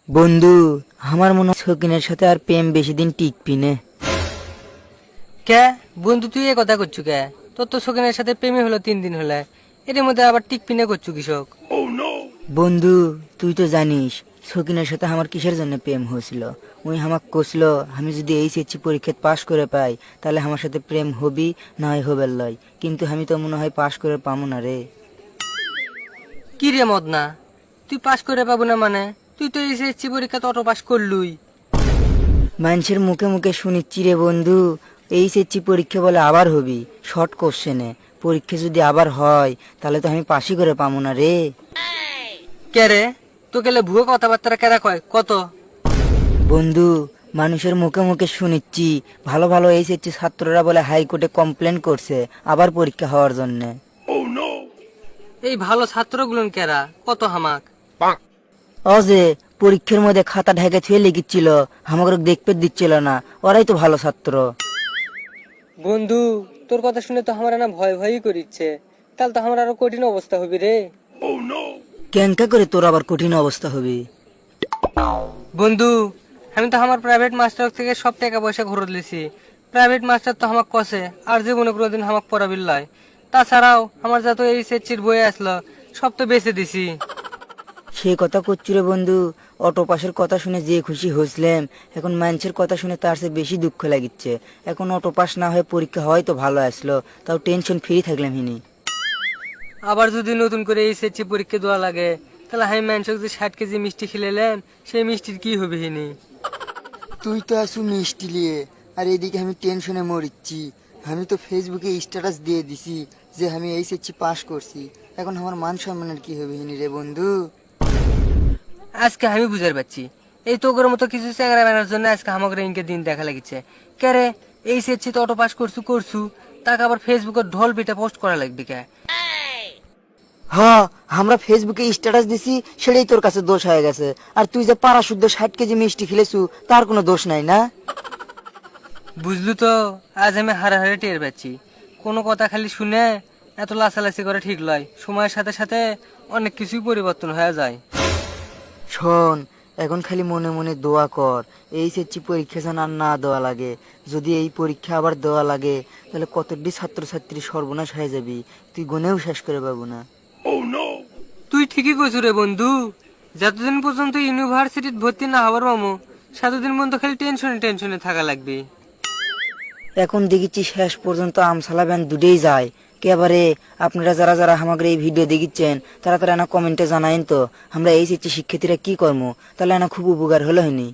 বন্ধু, আমার মনে হয় শকিনের সাথে আর প্রেম বেশি দিন টিকবি না। কে বন্ধু, তুই এ কথা করছু কে? তোর তো শোকেনের সাথে প্রেমী হলো 3 দিন হলে, এর মধ্যে আবার টিকপিনে করছু কৃষক। বন্ধু, তুই তো জানিস শকিনের সাথে আমার কিসের জন্য প্রেম হয়েছিল। ওই আমাক কছিল আমি যদি এইচএসসি পরীক্ষায় পাশ করে পাই তাহলে আমার সাথে প্রেম হবি, না হয় হবের লয়। কিন্তু আমি তো মনে হয় পাশ করে পাবো না রে। কি রে মদনা, তুই পাস করে পাবো না মানে? তুই তো এসএসসি পরীক্ষা অটো পাস করলুই। মানুষের মুখে মুখে শুনিচ্ছি রে বন্ধু, এইচএসসি পরীক্ষা বলে আবার হবি শর্ট কোশ্চেনে। পরীক্ষা যদি আবার হয় তাহলে তো আমি পাশই করে পাবো না রে। কে রে, তোকে ভুয়ো কথাবার্তা কেরা কয় কত? বন্ধু, মানুষের মুখে মুখে শুনিচ্ছি ভালো ভালো এইচএসসি ছাত্ররা বলে হাইকোর্টে কমপ্লেন করছে আবার পরীক্ষা হওয়ার জন্য। এই ভালো ছাত্রগুলোন কেরা কত হামাক? অজে পরীক্ষার মধ্যে খাতা ঢেকে থুয়ে লিখিচ্ছিল, আমাকে দেখতে দিচ্ছিল না। ওরাই তো ভালো ছাত্র। বন্ধু, তোর কথা শুনে তো আমার না ভয় ভয়ই করিচ্ছে। তাহলে তো আমার আরো কঠিন অবস্থা হবি রে। কেঙ্কা করে তোর আবার কঠিন অবস্থা হবে? বন্ধু, আমি তো আমার প্রাইভেট মাস্টার থেকে সব টাকা পয়সা ঘুরে দিয়েছি। প্রাইভেট মাস্টার তো আমাকে কষে আর জীবনে কোনোদিন আমাকে পড়াবিল লয়। তাছাড়াও আমার যত এই সেচির বই আসলো সব তো বেঁচে দিছি। সে কথা করছি রে বন্ধু, অটো পাসের কথা শুনে যে খুশি হয়েছিলাম, এখন মানুষের কথা শুনে তার চেয়ে বেশি দুঃখ লাগিচ্ছে। এখন অটো পাস না হয়ে পরীক্ষা হয়তো ভালো আসলো, তাও টেনশন ফ্রি থাকলাম হিনি। আবার যদি নতুন করে এই সেচি পরীক্ষা দেওয়া লাগে তাহলে আমি মানুষকে যে 60 কেজি মিষ্টি খেলেলেন সেই মিষ্টির কি হবে হিনি? তুই তো আসু মিষ্টি নিয়ে, আর এদিকে আমি টেনশনে মরিচ্ছি। আমি তো ফেসবুকে স্ট্যাটাস দিয়ে দিছি যে আমি এইচএসসি পাস করছি। এখন আমার মান সম্মানের কি হবে হিনি রে বন্ধু? আজকে আমি বুঝার পারছি এই তোগের মতো কিছু চ্যাংরা বানার জন্য আজকে আমাকে ইনকে দিন দেখা লাগিচ্ছে। কে রে, এই সেচি তো অটো পাস করছু তাকে আবার ফেসবুকে ঢোল পিটা পোস্ট করা লাগবে কে? হ্যাঁ, আমরা ফেসবুকে স্ট্যাটাস দিছি সেটাই তোর কাছে দোষ হয়ে গেছে। আর তুই যে পাড়া শুদ্ধ 60 কেজি মিষ্টি খেলেছু তার কোনো দোষ নাই না? বুঝলু তো, আজ আমি হারে টের পাচ্ছি কোনো কথা খালি শুনে এত লাচালাচি করে ঠিক লয়। সময়ের সাথে সাথে অনেক কিছুই পরিবর্তন হয়ে যায়। শোন, এখন খালি মনে মনে দোয়া কর এইচএসসি পরীক্ষা যেন আর না দেওয়া লাগে। যদি এই পরীক্ষা আবার দেওয়া লাগে তাহলে কতটি ছাত্রছাত্রী সর্বনাশ হয়ে যাবি, তুই গুনেও শেষ করে পাবো না। তুই ঠিকই কইছু রে বন্ধু। যতদিন পর্যন্ত ইউনিভার্সিটিতে ভর্তি না হবার মামু ততদিন পর্যন্ত খালি টেনশনে টেনশনে থাকা লাগবে। এখন দেখেছি শেষ পর্যন্ত আমসালা ব্যান দুটেই যায়। একেবারে আপনারা যারা যারা আমাদের এই ভিডিও দেখিচ্ছেন তারা তারা না কমেন্টে জানাইন তো আমরা এইচএসসি শিক্ষার্থীরা কি করবো, তাহলে না খুব উপকার হলো হয়নি।